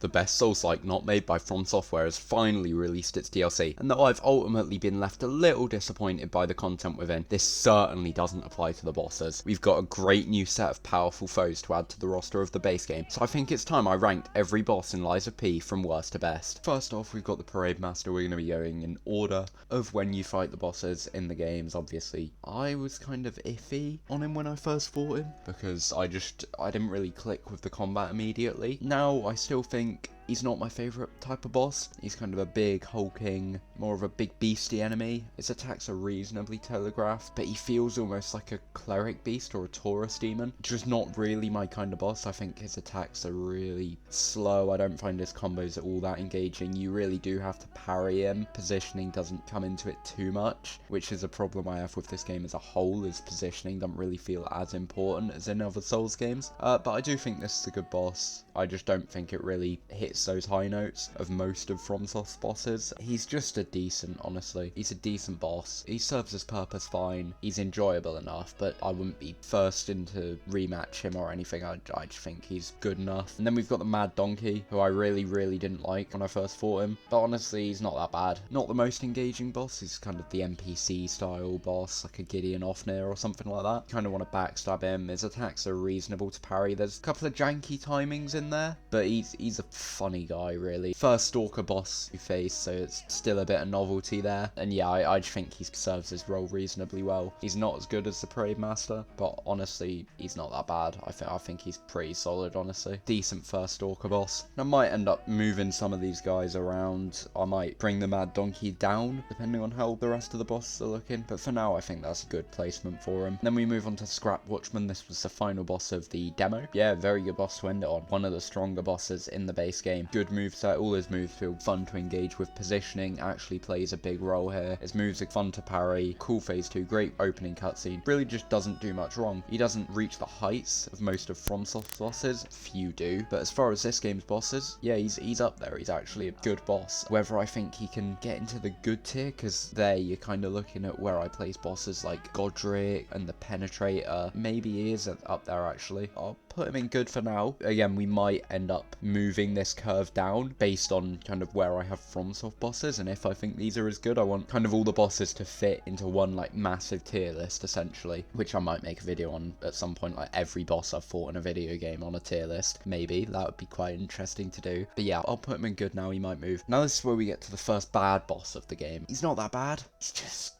The best Souls-like not made by From Software has finally released its DLC, and though I've ultimately been left a little disappointed by the content within, this certainly doesn't apply to the bosses. We've got a great new set of powerful foes to add to the roster of the base game, so I think it's time I ranked every boss in Lies of P from worst to best. First off, we've got the Parade Master. We're going to be going in order of when you fight the bosses in the games. Obviously, I was kind of iffy on him when I first fought him, because I didn't really click with the combat immediately. Now, I still think he's not my favourite type of boss. He's kind of a big, hulking, more of a big beastie enemy. His attacks are reasonably telegraphed, but he feels almost like a cleric beast or a Taurus demon. Just not really my kind of boss. I think his attacks are really slow. I don't find his combos all that engaging. You really do have to parry him. Positioning doesn't come into it too much, which is a problem I have with this game as a whole, is positioning doesn't really feel as important as in other Souls games. But I do think this is a good boss. I just don't think it really hits those high notes of most of FromSoft's bosses. He's just a decent, honestly. He's a decent boss. He serves his purpose fine. He's enjoyable enough, but I wouldn't be first into rematch him or anything. I just think he's good enough. And then we've got the Mad Donkey, who I really didn't like when I first fought him. But honestly, he's not that bad. Not the most engaging boss. He's kind of the NPC style boss, like a Gideon Ofnir or something like that. Kind of want to backstab him. His attacks are reasonable to parry. There's a couple of janky timings in there, but he's a funny guy, really. First Stalker boss you face, so it's still a bit of novelty there. And yeah, I just think he serves his role reasonably well. He's not as good as the Parade Master, but honestly, he's not that bad. I think he's pretty solid, honestly. Decent first Stalker boss. I might end up moving some of these guys around. I might bring the Mad Donkey down, depending on how the rest of the bosses are looking. But for now, I think that's a good placement for him. Then we move on to Scrap Watchman. This was the final boss of the demo. Yeah, very good boss to end it on. One of the stronger bosses in the base game. Good moveset. All his moves feel fun to engage with. Positioning actually plays a big role here. His moves are fun to parry. Cool phase 2. Great opening cutscene. Really just doesn't do much wrong. He doesn't reach the heights of most of FromSoft's bosses. Few do. But as far as this game's bosses, yeah, he's up there. He's actually a good boss. Whether I think he can get into the good tier, because there you're kind of looking at where I place bosses like Godric and the Penetrator. Maybe he is up there, actually. I'll put him in good for now. Again, we might end up moving this curve down based on kind of where I have FromSoft bosses, and if I think these are as good, I want kind of all the bosses to fit into one like massive tier list, essentially, which I might make a video on at some point, like every boss I've fought in a video game on a tier list. Maybe that would be quite interesting to do. But yeah, I'll put him in good now. He might move. Now this is where we get to the first bad boss of the game. He's not that bad. He's just...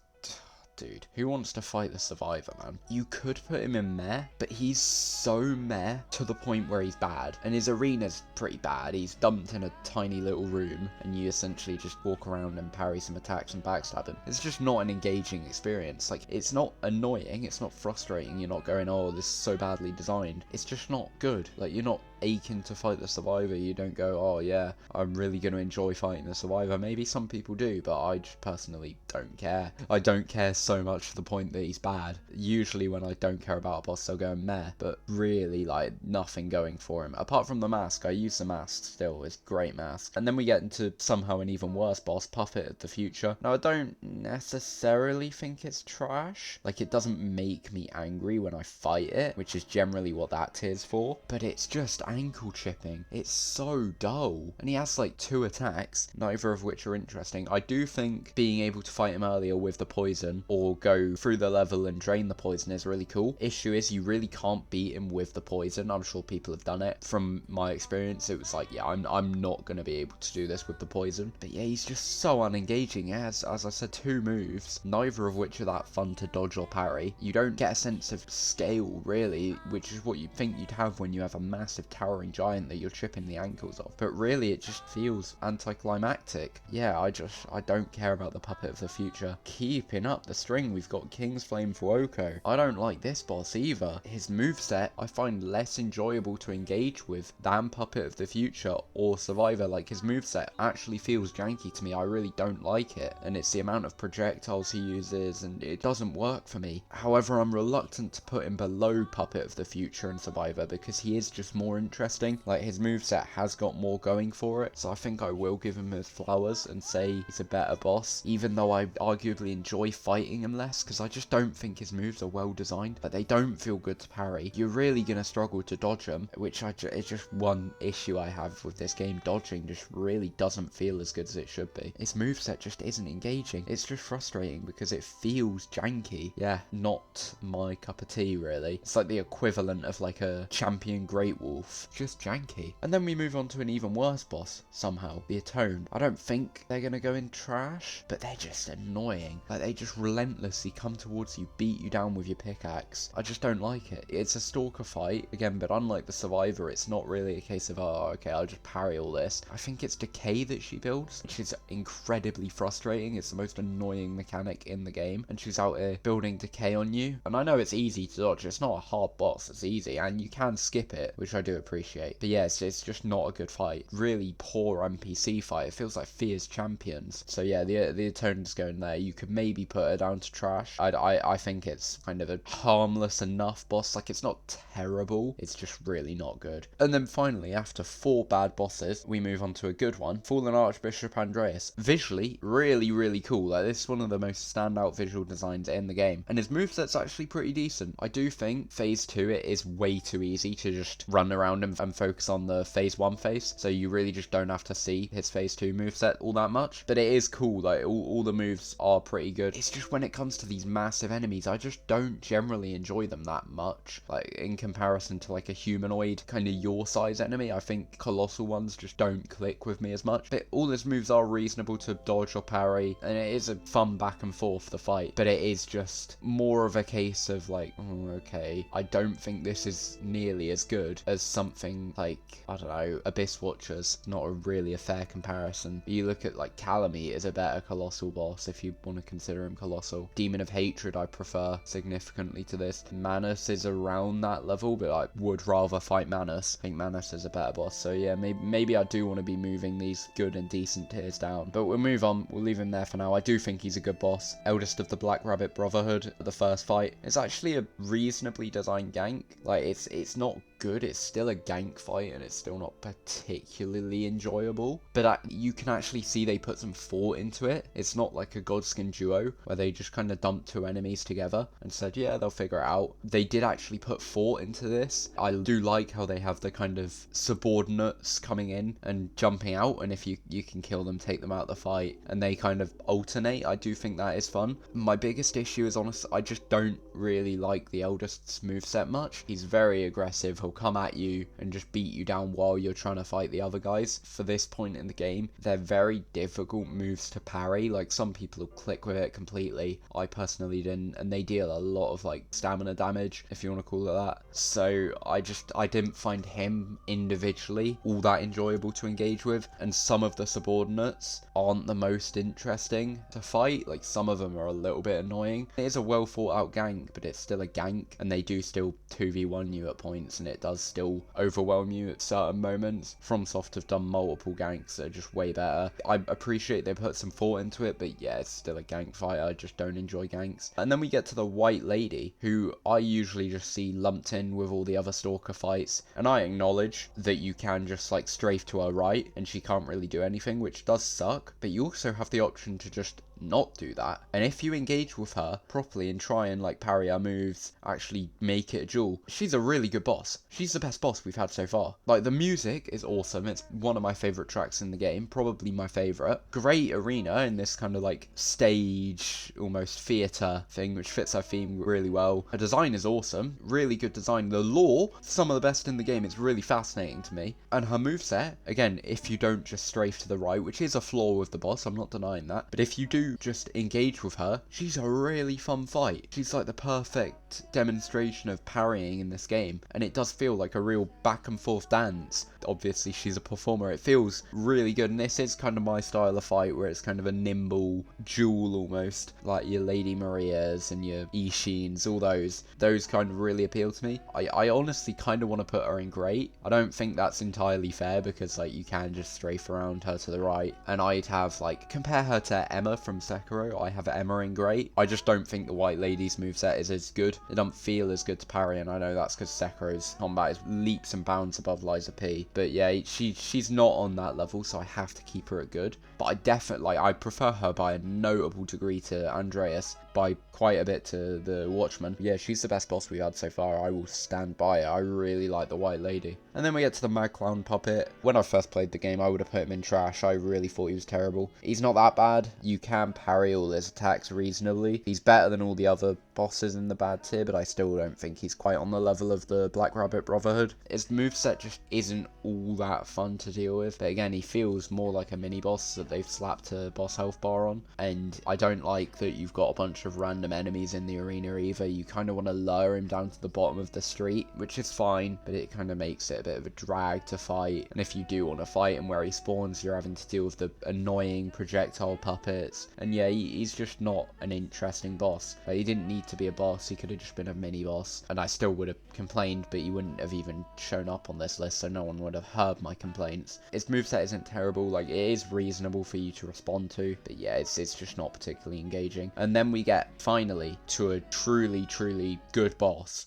dude, who wants to fight the Survivor, man? You could put him in meh, but he's so meh to the point where he's bad. And his arena's pretty bad. He's dumped in a tiny little room, and you essentially just walk around and parry some attacks and backstab him. It's just not an engaging experience. Like, it's not annoying, it's not frustrating. You're not going, oh, this is so badly designed. It's just not good. Like, you're not aching to fight the Survivor. You don't go, oh yeah, I'm really going to enjoy fighting the Survivor. Maybe some people do, but I just personally don't care. I don't care so much to the point that he's bad. Usually when I don't care about a boss, I'll go meh, but really, like, nothing going for him. Apart from the mask, I use the mask still. It's a great mask. And then we get into somehow an even worse boss, Puppet of the Future. Now, I don't necessarily think it's trash. Like, it doesn't make me angry when I fight it, which is generally what that tier's for, but it's just ankle chipping. It's so dull. And he has like 2 attacks, neither of which are interesting. I do think being able to fight him earlier with the poison, or go through the level and drain the poison, is really cool. Issue is you really can't beat him with the poison. I'm sure people have done it. From my experience, it was like, yeah, I'm not going to be able to do this with the poison. But yeah, he's just so unengaging. He has, as I said, 2 moves, neither of which are that fun to dodge or parry. You don't get a sense of scale, really, which is what you'd think you'd have when you have a massive towering giant that you're chipping the ankles off. But really, it just feels anticlimactic. Yeah, I don't care about the Puppet of the Future. Keeping up the string, we've got King's Flame for Oko. I don't like this boss either. His moveset I find less enjoyable to engage with than Puppet of the Future or Survivor. Like, his moveset actually feels janky to me. I really don't like it. And it's the amount of projectiles he uses, and it doesn't work for me. However, I'm reluctant to put him below Puppet of the Future and Survivor because he is just more interesting. Like, his moveset has got more going for it, so I think I will give him his flowers and say he's a better boss, even though I arguably enjoy fighting him less, because I just don't think his moves are well designed. Like, they don't feel good to parry. You're really gonna struggle to dodge them, which it's just one issue I have with this game. Dodging just really doesn't feel as good as it should be. Its moveset just isn't engaging. It's just frustrating because it feels janky. Yeah, not my cup of tea, really. It's like the equivalent of like a champion Great Wolf. Just janky. And then we move on to an even worse boss, somehow. The Atoned. I don't think they're gonna go in trash, but they're just annoying. Like, they just relentlessly come towards you, beat you down with your pickaxe. I just don't like it. It's a stalker fight, again, but unlike the Survivor, it's not really a case of, oh, okay, I'll just parry all this. I think it's decay that she builds, which is incredibly frustrating. It's the most annoying mechanic in the game, and she's out here building decay on you. And I know it's easy to dodge. It's not a hard boss. It's easy, and you can skip it, which I do appreciate. But yeah, it's just not a good fight. Really poor NPC fight. It feels like Fear's champions. So yeah, the Atoned's going there. You could maybe put her down to trash. I think it's kind of a harmless enough boss. Like, it's not terrible. It's just really not good. And then finally, after 4 bad bosses, we move on to a good one. Fallen Archbishop Andreas. Visually, really cool. Like, this is one of the most standout visual designs in the game. And his moveset's actually pretty decent. I do think phase 2, it is way too easy to just run around and focus on the phase 1 phase. So you really just don't have to see his phase 2 moveset all that much. But it is cool. Like, all the moves are pretty good. It's just when it comes to these massive enemies, I just don't generally enjoy them that much. Like, in comparison to like a humanoid kind of your size enemy, I think colossal ones just don't click with me as much. But all his moves are reasonable to dodge or parry, and it is a fun back and forth, the fight. But it is just more of a case of like, oh, okay, I don't think this is nearly as good as something like, I don't know, Abyss Watchers. Not really a fair comparison. You look at like Calamite is a better colossal boss if you want to consider him colossal. Demon of Hatred I prefer significantly to this. Manus is around that level, but I would rather fight Manus. I think Manus is a better boss. So yeah, maybe I do want to be moving these good and decent tiers down. But we'll move on. We'll leave him there for now. I do think he's a good boss. Eldest of the Black Rabbit Brotherhood, the first fight. It's actually a reasonably designed gank. Like, it's not good. It's still a gank fight, and it's still not particularly enjoyable. But you can actually see they put some thought into it. It's not like a Godskin duo where they just kind of dumped 2 enemies together and said, yeah, they'll figure it out. They did actually put thought into this. I do like how they have the kind of subordinates coming in and jumping out, and if you can kill them, take them out of the fight, and they kind of alternate. I do think that is fun. My biggest issue is, honestly, I just don't really like the Eldest's moveset much. He's very aggressive. He'll come at you and just beat you down while you're trying to fight the other guys. For this point in the game, they're very difficult moves to parry. Like, some people will click with it completely. I personally didn't, and they deal a lot of like stamina damage, if you want to call it that. So I didn't find him individually all that enjoyable to engage with, and some of the subordinates aren't the most interesting to fight. Like, some of them are a little bit annoying. It is a well thought out gank, but it's still a gank, and they do still 2v1 you at points, and it does still overwhelm you at certain moments. FromSoft have done multiple ganks that are just way better. I appreciate they put some thought into it, but yeah, it's still a gank fight. I just don't enjoy ganks. And then we get to the White Lady, who I usually just see lumped in with all the other Stalker fights, and I acknowledge that you can just like strafe to her right and she can't really do anything, which does suck, but you also have the option to just not do that. And if you engage with her properly and try and like parry her moves, actually make it a duel, she's a really good boss. She's the best boss we've had so far. Like, the music is awesome. It's one of my favorite tracks in the game, probably my favorite. Great arena in this kind of like stage, almost theater thing, which fits her theme really well. Her design is awesome, really good design. The lore, some of the best in the game. It's really fascinating to me. And her moveset, again, if you don't just strafe to the right, which is a flaw with the boss, I'm not denying that, but if you do just engage with her, she's a really fun fight. She's like the perfect demonstration of parrying in this game, and it does feel like a real back and forth dance. Obviously she's a performer, it feels really good, and this is kind of my style of fight, where it's kind of a nimble duel almost, like your Lady Marias and your Ishiins, all those kind of really appeal to me. I honestly kind of want to put her in great. I don't think that's entirely fair, because like you can just strafe around her to the right, and I'd have like, compare her to Emma from from Sekiro. I have Emma in great. I just don't think the White Lady's moveset is as good. It doesn't feel as good to parry, and I know that's because Sekiro's combat is leaps and bounds above Liza P. But yeah, she's not on that level, so I have to keep her at good. But I definitely, I prefer her by a notable degree to Andreas, by quite a bit to the Watchman. Yeah, she's the best boss we've had so far. I will stand by it. I really like the White Lady. And then we get to the Mad Clown Puppet. When I first played the game, I would have put him in trash. I really thought he was terrible. He's not that bad. You can parry all his attacks reasonably. He's better than all the other bosses in the bad tier, but I still don't think he's quite on the level of the Black Rabbit Brotherhood. His moveset just isn't all that fun to deal with. But again, he feels more like a mini-boss that they've slapped a boss health bar on. And I don't like that you've got a bunch of random enemies in the arena either. You kind of want to lure him down to the bottom of the street, which is fine, but it kind of makes it a bit of a drag to fight. And if you do want to fight him where he spawns, you're having to deal with the annoying projectile puppets. And yeah, he's just not an interesting boss. Like, he didn't need to be a boss. He could have just been a mini boss, and I still would have complained, but he wouldn't have even shown up on this list, so no one would have heard my complaints. His moveset isn't terrible. Like, it is reasonable for you to respond to, but yeah, it's just not particularly engaging. And then we get finally to a truly good boss.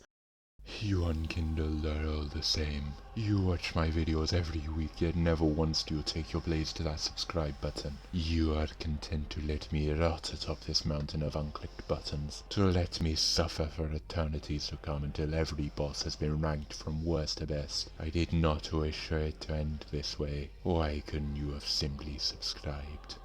You unkindled are all the same. You watch my videos every week, yet never once do you take your blades to that subscribe button. You are content to let me rot atop this mountain of unclicked buttons, to let me suffer for eternities to come until every boss has been ranked from worst to best. I did not wish for it to end this way. Why couldn't you have simply subscribed?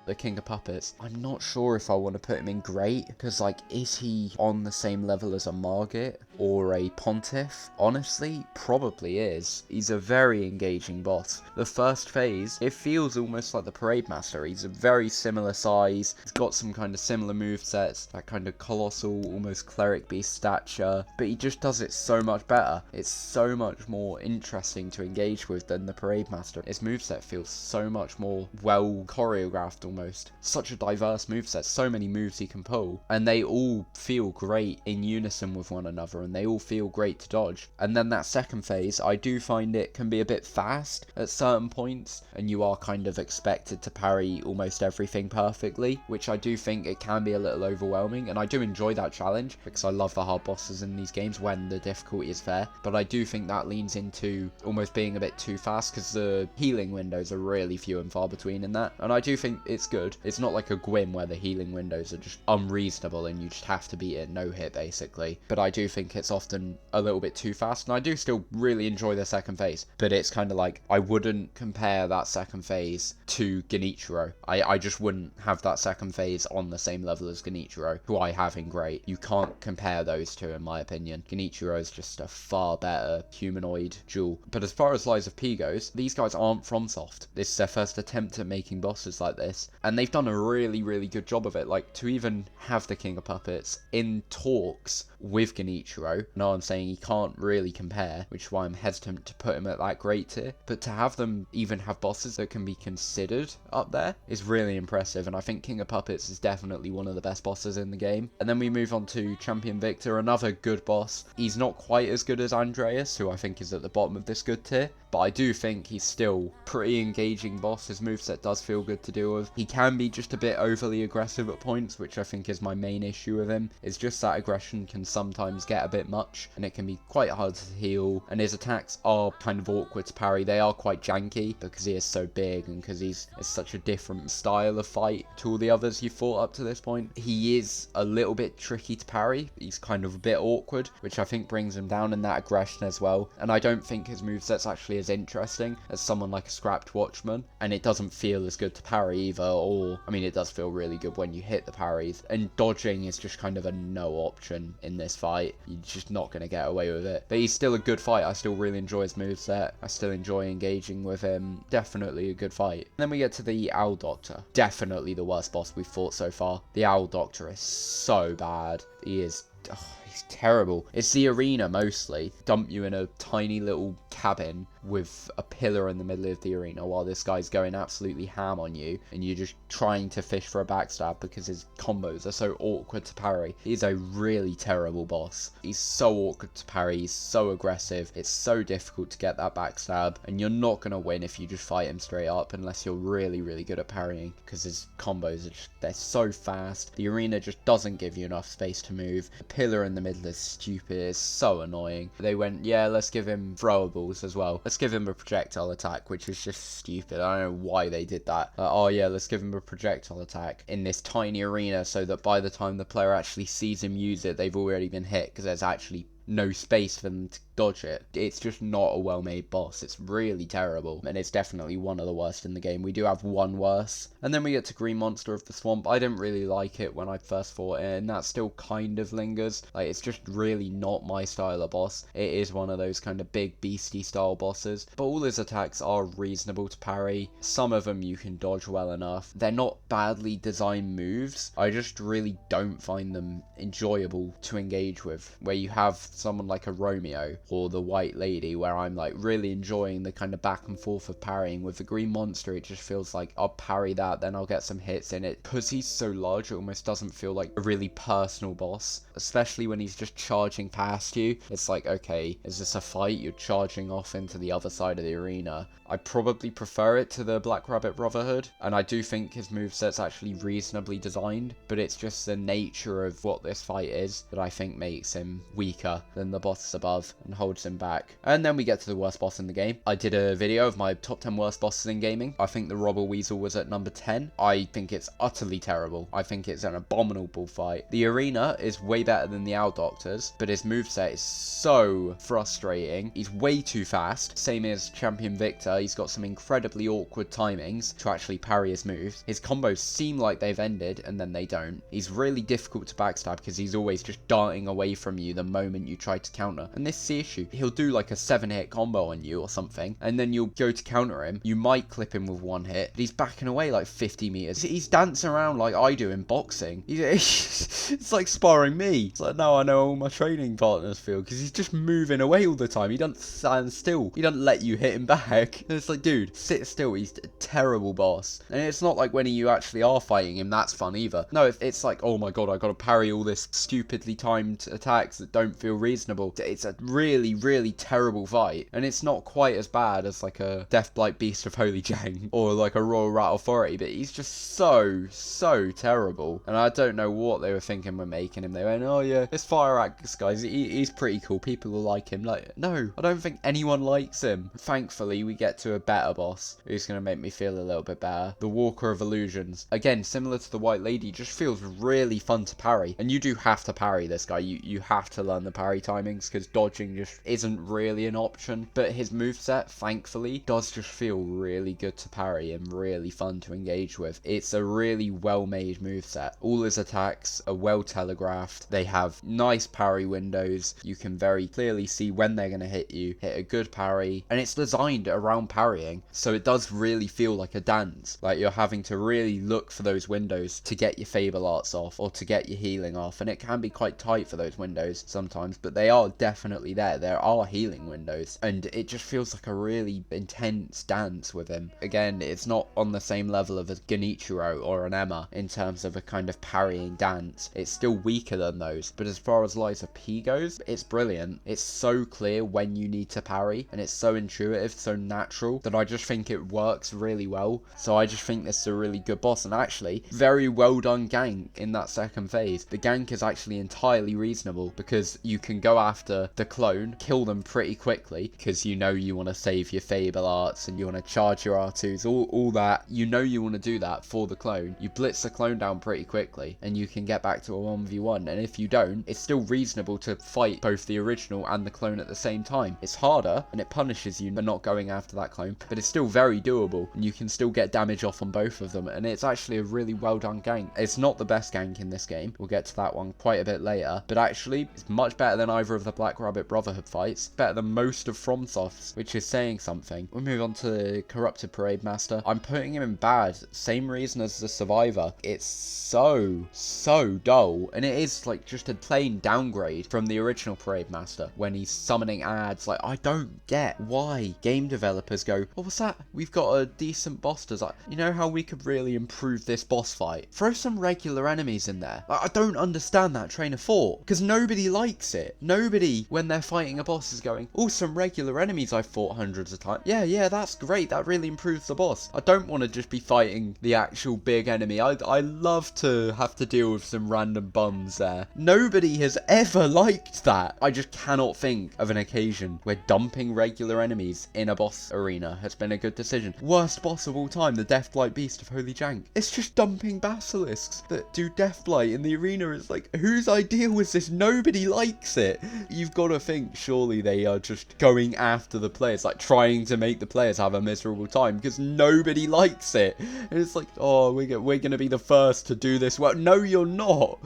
The King of Puppets. I'm not sure if I want to put him in great, because, like, is he on the same level as a Margit or a Pontiff? Honestly, probably is. He's a very engaging boss. The first phase, it feels almost like the Parade Master. He's a very similar size. He's got some kind of similar movesets, that kind of colossal, almost cleric beast stature, but he just does it so much better. It's so much more interesting to engage with than the Parade Master. His moveset feels so much more well choreographed almost. Such a diverse moveset, so many moves he can pull, and they all feel great in unison with one another, and they all feel great to dodge. And then that second phase, I do find it can be a bit fast at certain points, and you are kind of expected to parry almost everything perfectly, which I do think it can be a little overwhelming, and I do enjoy that challenge, because I love the hard bosses in these games when the difficulty is fair, but I do think that leans into almost being a bit too fast, because the healing windows are really few and far between in that, and I do think it's good. It's not like a Gwyn where the healing windows are just unreasonable and you just have to beat it no hit basically, but I do think it's often a little bit too fast, and I do still really enjoy the second phase, but it's kind of like I wouldn't compare that second phase to Genichiro. I just wouldn't have that second phase on the same level as Genichiro, who I have in great. You can't compare those two in my opinion. Genichiro is just a far better humanoid jewel. But as far as Liza P goes, these guys aren't FromSoft. This is their first attempt at making bosses like this, and they've done a really good job of it. Like, to even have the King of Puppets in talks with Genichiro, no, I'm saying he can't really compare, which is why I'm hesitant to put him at that great tier, but to have them even have bosses that can be considered up there is really impressive, and I think King of Puppets is definitely one of the best bosses in the game. And then we move on to Champion Victor, another good boss. He's not quite as good as Andreas, who I think is at the bottom of this good tier, but I do think he's still pretty engaging boss. His moveset does feel good to deal with. He can be just a bit overly aggressive at points, which I think is my main issue with him. It's just that aggression can sometimes get a bit much, and it can be quite hard to heal, and his attacks are kind of awkward to parry. They are quite janky because he is so big and because it's such a different style of fight to all the others you've fought up to this point. He is a little bit tricky to parry. He's kind of a bit awkward, which I think brings him down in that aggression as well, and I don't think his moveset's actually as interesting as someone like a Scrapped Watchman, and it doesn't feel as good to parry either, or, I mean, it does feel really good when you hit the parries, and dodging is just kind of a no option in this fight. You're just not going to get away with it. But he's still a good fight. I still really enjoy his moveset. I still enjoy engaging with him. Definitely a good fight. And then we get to the Owl Doctor. Definitely the worst boss we've fought so far. The Owl Doctor is so bad. He is... Oh, he's terrible. It's the arena mostly. Dump you in a tiny little cabin with a pillar in the middle of the arena while this guy's going absolutely ham on you, and you're just trying to fish for a backstab because his combos are so awkward to parry. He's a really terrible boss. He's so awkward to parry, he's so aggressive, it's so difficult to get that backstab, and you're not going to win if you just fight him straight up unless you're really, really good at parrying, because his combos are just, they're so fast. The arena just doesn't give you enough space to move. The pillar in the middle is stupid, it's so annoying. They went, yeah, let's give him throwables as well. Let's give him a projectile attack, which is just stupid. I don't know why they did that. Oh yeah, let's give him a projectile attack in this tiny arena so that by the time the player actually sees him use it, they've already been hit because there's actually no space for them to dodge it. It's just not a well-made boss. It's really terrible, and it's definitely one of the worst in the game. We do have one worse, and then we get to Green Monster of the Swamp. I didn't really like it when I first fought it, and that still kind of lingers. Like, it's just really not my style of boss. It is one of those kind of big beastie style bosses, but all his attacks are reasonable to parry. Some of them you can dodge well enough. They're not badly designed moves. I just really don't find them enjoyable to engage with, where you have someone like a Romeo or the White Lady, where I'm like really enjoying the kind of back and forth of parrying. With the Green Monster, it just feels like I'll parry that, then I'll get some hits in it. Because he's so large, it almost doesn't feel like a really personal boss, especially when he's just charging past you. It's like, okay, is this a fight? You're charging off into the other side of the arena. I probably prefer it to the Black Rabbit Brotherhood, and I do think his moveset's actually reasonably designed, but it's just the nature of what this fight is that I think makes him weaker than the bosses above and holds him back. And then we get to the worst boss in the game. I did a video of my top 10 worst bosses in gaming. I think the Robber Weasel was at number 10. I think it's utterly terrible. I think it's an abominable fight. The arena is way better than the Owl Doctor's, but his moveset is so frustrating. He's way too fast. Same as Champion Victor. He's got some incredibly awkward timings to actually parry his moves. His combos seem like they've ended, and then they don't. He's really difficult to backstab because he's always just darting away from you the moment you try to counter. And this is the issue. He'll do like a 7-hit combo on you or something, and then you'll go to counter him. You might clip him with 1 hit, but he's backing away like 50 meters. He's dancing around like I do in boxing. It's like sparring me. It's like, now I know all my training partners feel, because he's just moving away all the time. He doesn't stand still. He doesn't let you hit him back. And it's like, dude, sit still. He's a terrible boss. And it's not like when you actually are fighting him, that's fun either. No, it's like, oh my god, I gotta parry all this stupidly timed attacks that don't feel reasonable. It's a really, really terrible fight. And it's not quite as bad as like a Deathblight Beast of Holy Jang or like a Royal Rat Authority, but he's just so terrible. And I don't know what they were thinking when making him. They went, oh yeah, this Fire Axe guy's, he's pretty cool. People will like him. Like, no, I don't think anyone likes him. Thankfully, we get to a better boss who's going to make me feel a little bit better. The Walker of Illusions. Again, similar to the White Lady, just feels really fun to parry. And you do have to parry this guy. You have to learn the parry timings, because dodging just isn't really an option. But his moveset, thankfully, does just feel really good to parry and really fun to engage with. It's a really well-made moveset. All his attacks are well telegraphed. They have nice parry windows. You can very clearly see when they're going to hit you. Hit a good parry. And it's designed around parrying, so it does really feel like a dance. Like, you're having to really look for those windows to get your Fable Arts off, or to get your healing off. And it can be quite tight for those windows sometimes, but they are definitely there. There are healing windows, and it just feels like a really intense dance with him. Again, it's not on the same level of a Genichiro or an Emma in terms of a kind of parrying dance. It's still weaker than those, but as far as Lies of P goes, it's brilliant. It's so clear when you need to parry, and it's so intuitive, so natural, that I just think it works really well. So I just think this is a really good boss, and actually, very well done gank in that second phase. The gank is actually entirely reasonable, because you can go after the clone, kill them pretty quickly, because you know you want to save your Fable Arts, and you want to charge your R2s, all that. You know you want to do that for the clone. You blitz the clone down pretty quickly, and you can get back to a 1v1, and if you don't, it's still reasonable to fight both the original and the clone at the same time. It's harder, and it punishes you for not going after that clone, but it's still very doable, and you can still get damage off on both of them, and it's actually a really well done gank. It's not the best gank in this game. We'll get to that one quite a bit later, but actually, it's much better than either of the Black Rabbit Brotherhood Brotherhood fights. Better than most of FromSoft's, which is saying something. We'll move on to the Corrupted Parade Master. I'm putting him in bad. Same reason as the Survivor. It's so dull. And it is like just a plain downgrade from the original Parade Master when he's summoning ads. Like, I don't get why game developers go, oh, what's that? We've got a decent boss design. You know how we could really improve this boss fight? Throw some regular enemies in there. Like, I don't understand that train of thought, because nobody likes it. Nobody, when they're fighting a boss, is going, oh, some regular enemies I've fought hundreds of times. Yeah, that's great. That really improves the boss. I don't want to just be fighting the actual big enemy. I love to have to deal with some random bums there. Nobody has ever liked that. I just cannot think of an occasion where dumping regular enemies in a boss arena has been a good decision. Worst boss of all time, the Deathblight Beast of Holy Jank. It's just dumping basilisks that do Deathblight in the arena. It's like, whose idea was this? Nobody likes it. You've got to think, surely they are just going after the players, like trying to make the players have a miserable time because nobody likes it. And it's like, oh, we're going to be the first to do this. Well, no, you're not.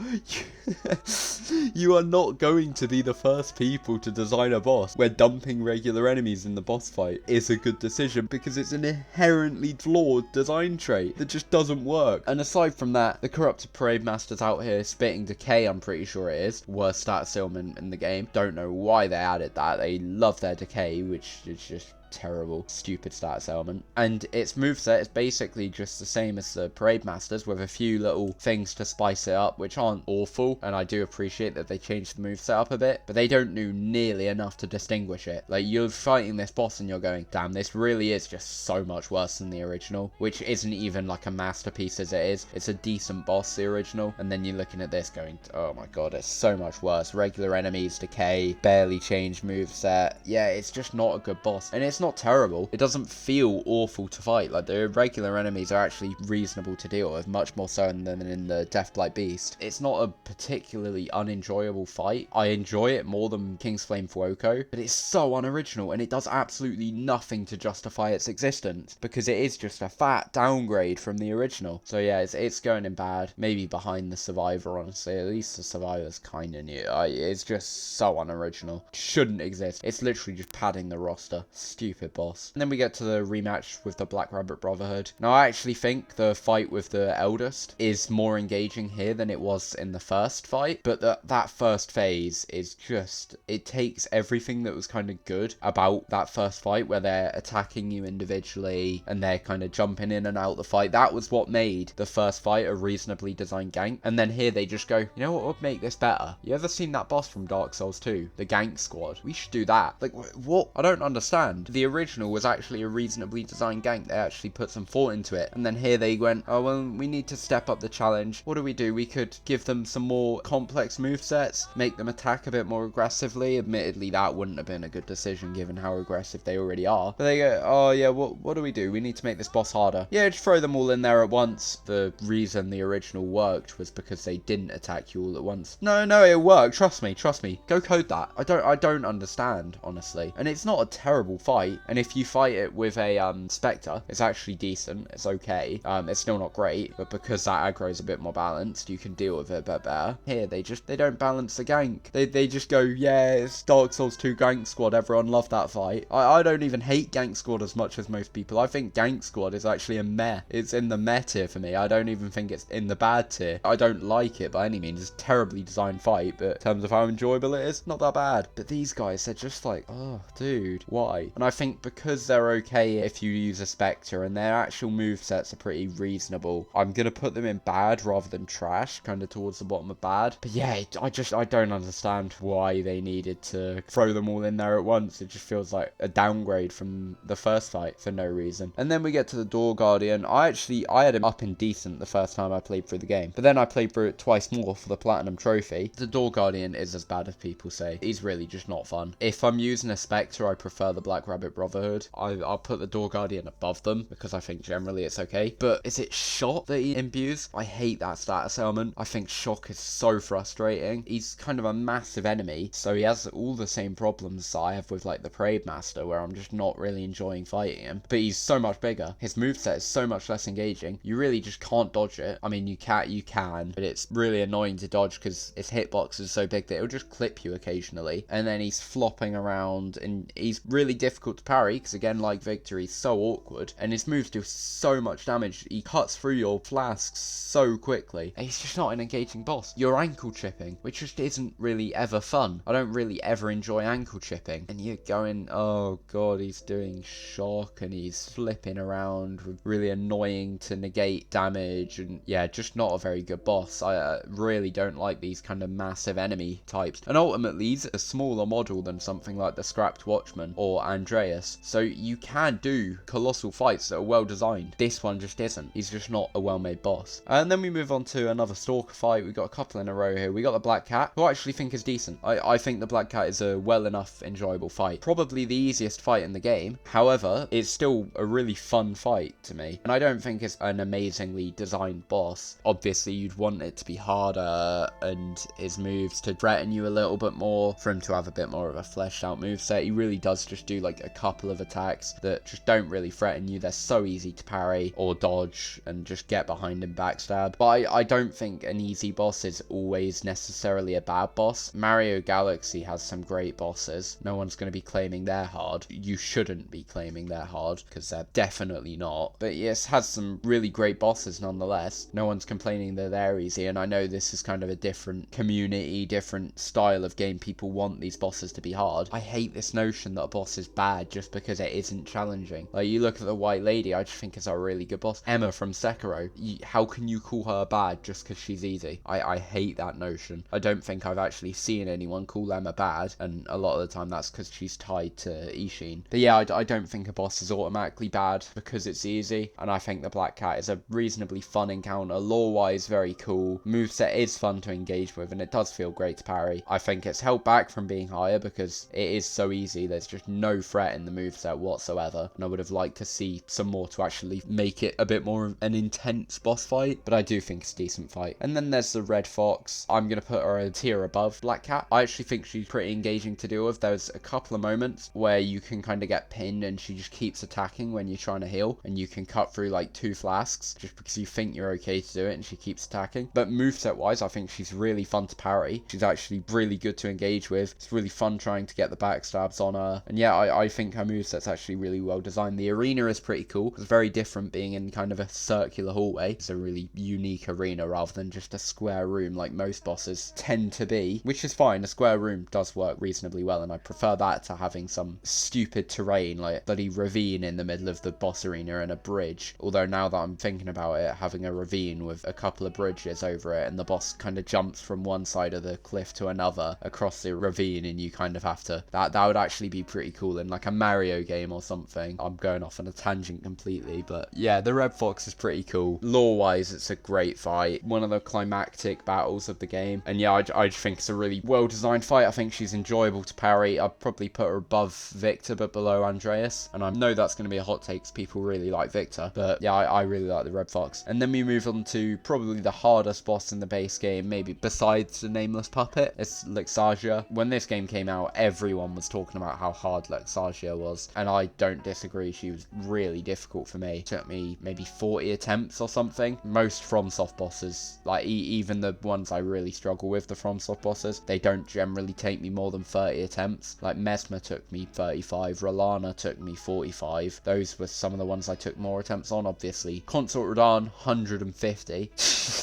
You are not going to be the first people to design a boss where dumping regular enemies in the boss fight is a good decision, because it's an inherently flawed design trait that just doesn't work. And aside from that, the Corrupted Parade Master's out here spitting decay, I'm pretty sure it is. Worst stat ailment in the game. Don't know why they added that. They love their decay, which is just terrible, stupid status element. And its moveset is basically just the same as the Parade Masters, with a few little things to spice it up, which aren't awful, and I do appreciate that they changed the moveset up a bit, but they don't do nearly enough to distinguish it. Like, you're fighting this boss and you're going, damn, this really is just so much worse than the original, which isn't even like a masterpiece as it is. It's a decent boss, the original, and then you're looking at this going, oh my god, it's so much worse. Regular enemies, decay, barely changed moveset. Yeah, it's just not a good boss, and it's not terrible. It doesn't feel awful to fight. Like, the regular enemies are actually reasonable to deal with, much more so than in the Deathblight Beast. It's not a particularly unenjoyable fight. I enjoy it more than King's Flame Fuoco, but it's so unoriginal and it does absolutely nothing to justify its existence, because it is just a fat downgrade from the original. So yeah, it's going in bad. Maybe behind the Survivor, honestly. At least the Survivor's kind of new. It's just so unoriginal. Shouldn't exist. It's literally just padding the roster. Stupid boss. And then we get to the rematch with the Black Rabbit Brotherhood. Now, I actually think the fight with the Eldest is more engaging here than it was in the first fight, but that first phase is just, it takes everything that was kind of good about that first fight, where they're attacking you individually and they're kind of jumping in and out the fight. That was what made the first fight a reasonably designed gank. And then here they just go, you know what would make this better? You ever seen that boss from Dark Souls 2? The gank squad. We should do that. Like, what? I don't understand. The original was actually a reasonably designed gank. They actually put some thought into it. And then here they went, oh, well, we need to step up the challenge. What do? We could give them some more complex movesets, make them attack a bit more aggressively. Admittedly, that wouldn't have been a good decision given how aggressive they already are. But they go, oh, yeah, what do? We need to make this boss harder. Yeah, just throw them all in there at once. The reason the original worked was because they didn't attack you all at once. No, it worked. Trust me. Go code that. I don't understand, honestly. And it's not a terrible fight. And if you fight it with a Spectre, it's actually decent. It's okay. It's still not great, but because that aggro is a bit more balanced, you can deal with it a bit better. Here, they don't balance the gank. They just go, yeah, it's Dark Souls 2 Gank Squad. Everyone loved that fight. I don't even hate Gank Squad as much as most people. I think Gank Squad is actually a meh. It's in the meh tier for me. I don't even think it's in the bad tier. I don't like it by any means. It's a terribly designed fight, but in terms of how enjoyable it is, not that bad. But these guys, they're just like, oh, dude, why? And I think because they're okay if you use a Spectre and their actual movesets are pretty reasonable, I'm going to put them in bad rather than trash, kind of towards the bottom of bad. But yeah, I don't understand why they needed to throw them all in there at once. It just feels like a downgrade from the first fight for no reason. And then we get to the Door Guardian. I had him up in decent the first time I played through the game, but then I played through it twice more for the Platinum Trophy. The Door Guardian is as bad as people say. He's really just not fun. If I'm using a Spectre, I prefer the Black Rabbit and Brotherhood. I'll put the Door Guardian above them because I think generally it's okay. But is it Shock that he imbues? I hate that status element. I think Shock is so frustrating. He's kind of a massive enemy, so he has all the same problems I have with like the Parade Master, where I'm just not really enjoying fighting him. But he's so much bigger. His moveset is so much less engaging. You really just can't dodge it. I mean, you can, but it's really annoying to dodge because his hitbox is so big that it'll just clip you occasionally. And then he's flopping around, and he's really difficult to parry because, again, like Victor, he's so awkward. And his moves do so much damage. He cuts through your flasks so quickly. And he's just not an engaging boss. You're ankle chipping, which just isn't really ever fun. I don't really ever enjoy ankle chipping. And you're going, oh god, he's doing Shock and he's flipping around with really annoying to negate damage, and yeah, just not a very good boss. I really don't like these kind of massive enemy types, and ultimately he's a smaller model than something like the Scrapped Watchman or Andreas, so you can do colossal fights that are well designed. This one just isn't. He's just not a well-made boss. And then we move on to another Stalker fight. We've got a couple in a row here. We got the Black Cat, who I actually think is decent. I think the Black Cat is a well enough enjoyable fight. Probably the easiest fight in the game. However, it's still a really fun fight to me, and I don't think it's an amazingly designed boss. Obviously, you'd want it to be harder and his moves to threaten you a little bit more, for him to have a bit more of a fleshed out moveset. He really does just do like a couple of attacks that just don't really threaten you. They're so easy to parry or dodge and just get behind and backstab. But I don't think an easy boss is always necessarily a bad boss. Mario Galaxy has some great bosses. No one's going to be claiming they're hard. You shouldn't be claiming they're hard because they're definitely not. But yes, has some really great bosses nonetheless. No one's complaining that they're easy, and I know this is kind of a different community, different style of game. People want these bosses to be hard. I hate this notion that a boss is bad just because it isn't challenging. Like, you look at the White Lady, I just think is a really good boss. Emma from Sekiro, how can you call her bad just because she's easy? I hate that notion. I don't think I've actually seen anyone call Emma bad, and a lot of the time that's because she's tied to Ishin. But yeah, I don't think a boss is automatically bad because it's easy, and I think the Black Cat is a reasonably fun encounter. Lore-wise, very cool. Moveset is fun to engage with, and it does feel great to parry. I think it's held back from being higher because it is so easy. There's just no threat in the moveset whatsoever, and I would have liked to see some more to actually make it a bit more of an intense boss fight, but I do think it's a decent fight. And then there's the Red Fox. I'm going to put her a tier above Black Cat. I actually think she's pretty engaging to deal with. There's a couple of moments where you can kind of get pinned and she just keeps attacking when you're trying to heal, and you can cut through like 2 flasks just because you think you're okay to do it, and she keeps attacking. But moveset wise, I think she's really fun to parry. She's actually really good to engage with. It's really fun trying to get the backstabs on her, and yeah, I think her moveset's actually really well designed. The arena is pretty cool. It's very different being in kind of a circular hallway. It's a really unique arena rather than just a square room like most bosses tend to be, which is fine. A square room does work reasonably well, and I prefer that to having some stupid terrain like bloody ravine in the middle of the boss arena and a bridge. Although now that I'm thinking about it, having a ravine with a couple of bridges over it and the boss kind of jumps from one side of the cliff to another across the ravine, and you kind of have to, that would actually be pretty cool in like a Mario game or something. I'm going off on a tangent completely, but yeah, the Red Fox is pretty cool. Lore wise, it's a great fight, one of the climactic battles of the game, and yeah, I just think it's a really well designed fight. I think she's enjoyable to parry. I'd probably put her above Victor but below Andreas, and I know that's going to be a hot take because people really like Victor, but yeah, I really like the Red Fox. And then we move on to probably the hardest boss in the base game, maybe besides the Nameless Puppet. It's Luxasia. When this game came out, everyone was talking about how hard Luxasia was, and I don't disagree. She was really difficult for me. It took me maybe 40 attempts or something. Most FromSoft bosses, like even the ones I really struggle with, the FromSoft bosses, they don't generally take me more than 30 attempts. Like Mesmer took me 35, Rolana took me 45. Those were some of the ones I took more attempts on, obviously. Consort Radahn, 150.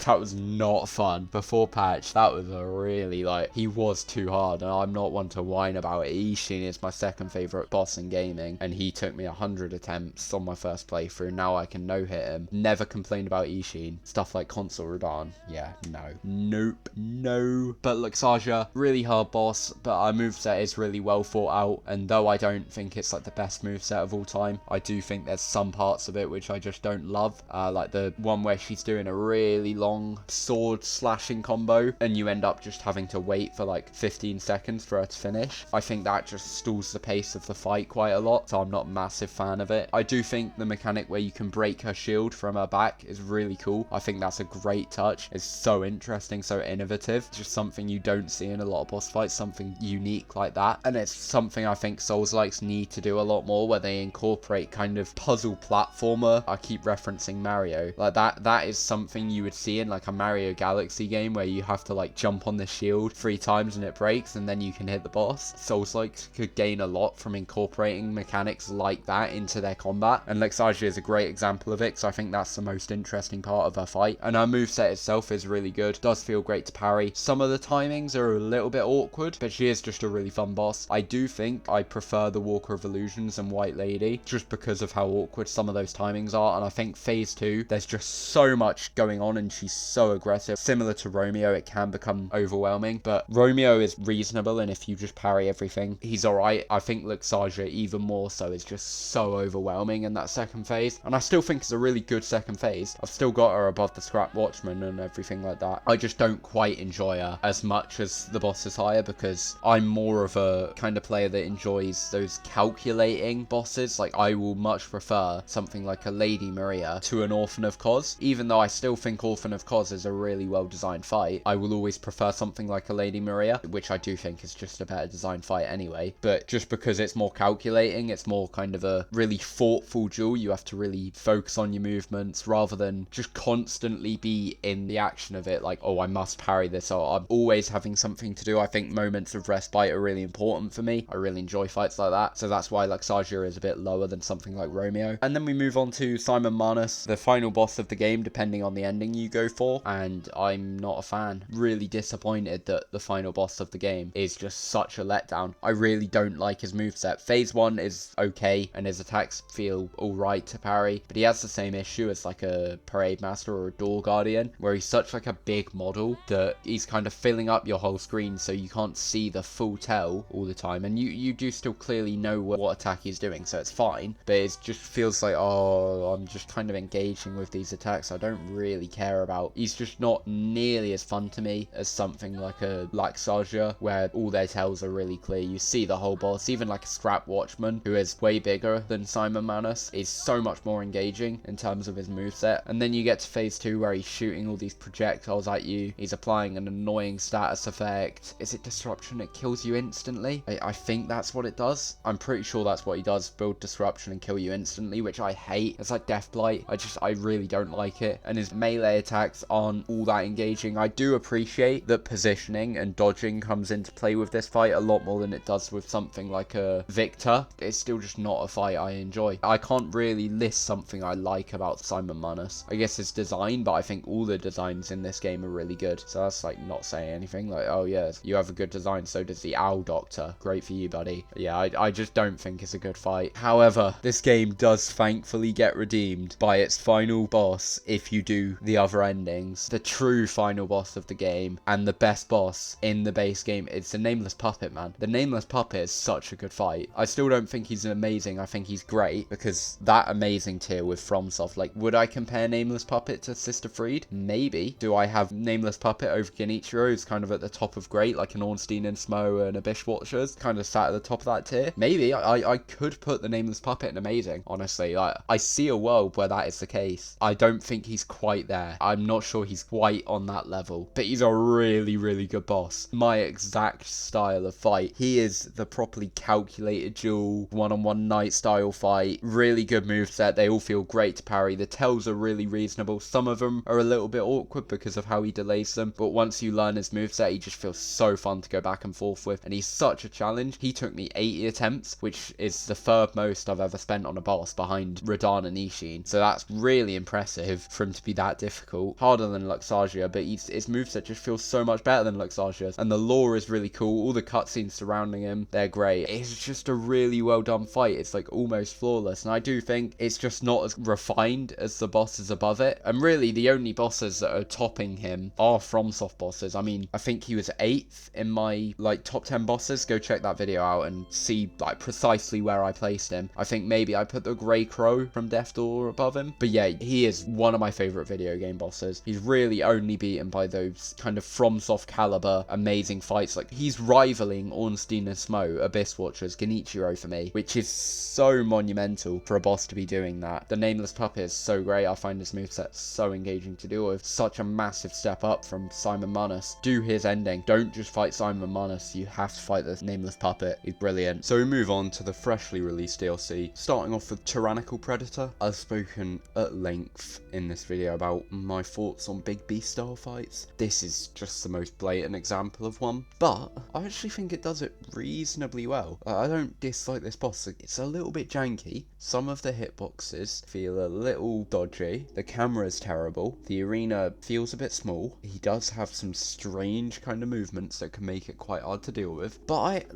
That was not fun. Before patch, that was a really, like, he was too hard, and I'm not one to whine about it. Ishin is my second favourite boss in gaming, and he took me 100 attempts on my first playthrough. Now I can no-hit him. Never complained about Ishin. Stuff like Consort Radahn, yeah, no. Nope, no. But Luxasia, really hard boss, but our moveset is really well thought out, and though I don't think it's like the best moveset of all time, I do think there's some parts of it which I just don't love, like the one where she's doing a really long sword slashing combo and you end up just having to wait for like 15 seconds for her to finish. I think that just stalls the pace of the fight fight quite a lot, so I'm not a massive fan of it. I do think the mechanic where you can break her shield from her back is really cool. I think that's a great touch. It's so interesting, so innovative. It's just something you don't see in a lot of boss fights, something unique like that. And it's something I think Souls-likes need to do a lot more, where they incorporate kind of puzzle platformer. I keep referencing Mario. Like that is something you would see in like a Mario Galaxy game, where you have to like jump on the shield 3 times and it breaks and then you can hit the boss. Souls-likes could gain a lot from incorporating mechanics like that into their combat, and Luxagia is a great example of it, because I think that's the most interesting part of her fight. And her moveset itself is really good, does feel great to parry. Some of the timings are a little bit awkward, but she is just a really fun boss. I do think I prefer the Walker of Illusions and White Lady, just because of how awkward some of those timings are, and I think phase 2, there's just so much going on and she's so aggressive. Similar to Romeo, it can become overwhelming, but Romeo is reasonable, and if you just parry everything, he's alright. I think Luxagia, even more so, is just so overwhelming in that second phase, and I still think it's a really good second phase. I've still got her above the Scrap Watchman and everything like that. I just don't quite enjoy her as much as the boss is higher, because I'm more of a kind of player that enjoys those calculating bosses. Like, I will much prefer something like a Lady Maria to an Orphan of Kos. Even though I still think Orphan of Kos is a really well designed fight, I will always prefer something like a Lady Maria, which I do think is just a better designed fight anyway. But just because it's more calculating, it's more kind of a really thoughtful duel. You have to really focus on your movements rather than just constantly be in the action of it, like, oh, I must parry this, or I'm always having something to do. I think moments of respite are really important for me. I really enjoy fights like that, so that's why Luxagia is a bit lower than something like Romeo. And then we move on to Simon Manus, the final boss of the game, depending on the ending you go for, and I'm not a fan. Really disappointed that the final boss of the game is just such a letdown. I really don't like his moveset. Phase 1 is okay, and his attacks feel alright to parry, but he has the same issue as like a Parade Master or a Door Guardian, where he's such like a big model that he's kind of filling up your whole screen, so you can't see the full tell all the time, and you do still clearly know what attack he's doing, so it's fine, but it just feels like, oh, I'm just kind of engaging with these attacks I don't really care about. He's just not nearly as fun to me as something like a Luxagia, where all their tells are really clear. You see the whole boss. Even like a Scrap Watchman, who is way bigger than Simon Manus, is so much more engaging in terms of his moveset. And then you get to phase 2, where he's shooting all these projectiles at you. He's applying an annoying status effect. Is it Disruption? It kills you instantly. I think that's what it does. I'm pretty sure that's what he does, build Disruption and kill you instantly, which I hate. It's like Death Blight. I really don't like it. And his melee attacks aren't all that engaging. I do appreciate that positioning and dodging comes into play with this fight a lot more than it does with something like a Victor. It's still just not a fight I enjoy. I can't really list something I like about Simon Manus. I guess his design, but I think all the designs in this game are really good. So that's like not saying anything. Like, oh yeah, you have a good design, so does the Owl Doctor. Great for you, buddy. Yeah, I just don't think it's a good fight. However, this game does thankfully get redeemed by its final boss if you do the other endings. The true final boss of the game, and the best boss in the base game, it's the Nameless Puppet, man. The Nameless Puppet is such a good fight. I still don't think he's amazing. I think he's great, because that amazing tier with FromSoft, like, would I compare Nameless Puppet to Sister Freed? Maybe. Do I have Nameless Puppet over Genichiro, who's kind of at the top of great, like an Ornstein and Smo and Abyss Watchers, kind of sat at the top of that tier? Maybe. I could put the Nameless Puppet in amazing, honestly. Like, I see a world where that is the case. I don't think he's quite there. I'm not sure he's quite on that level, but he's a really, really good boss. My exact style of fight. He is the properly calculated duel, one-on-one knight style fight. Really good moveset. They all feel great to parry. The tells are really reasonable. Some of them are a little bit awkward because of how he delays them, but once you learn his moveset, he just feels so fun to go back and forth with, and he's such a challenge. He took me 80 attempts, which is the third most I've ever spent on a boss, behind Radahn and Ishin, so that's really impressive for him to be that difficult. Harder than Luxagia, but his moveset just feels so much better than Luxagia's, and the lore is really cool. All the cutscenes surrounding him, they're great. It's just a really well done fight. It's like almost flawless, and I do think it's just not as refined as the bosses above it, and really the only bosses that are topping him are FromSoft bosses. I mean, I think he was 8th in my like top 10 bosses. Go check that video out and see like precisely where I placed him. I think maybe I put the Grey Crow from Death Door above him, but yeah, he is one of my favorite video game bosses. He's really only beaten by those kind of FromSoft caliber amazing fights. Like, he's rivaling Ornstein and Smo, Abyss Watchers, Genichiro Ichiro for me, which is so monumental for a boss to be doing that. The Nameless Puppet is so great. I find his moveset so engaging to deal with. Such a massive step up from Simon Manus. Do his ending. Don't just fight Simon Manus. You have to fight the Nameless Puppet. He's brilliant. So we move on to the freshly released DLC, starting off with Tyrannical Predator. I've spoken at length in this video about my thoughts on big beast style fights. This is just the most blatant example of one, but I actually think it does it reasonably well. I don't dislike this boss. It's a little bit janky. Some of the hitboxes feel a little dodgy. The camera is terrible. The arena feels a bit small. He does have some strange kind of movements that can make it quite hard to deal with, but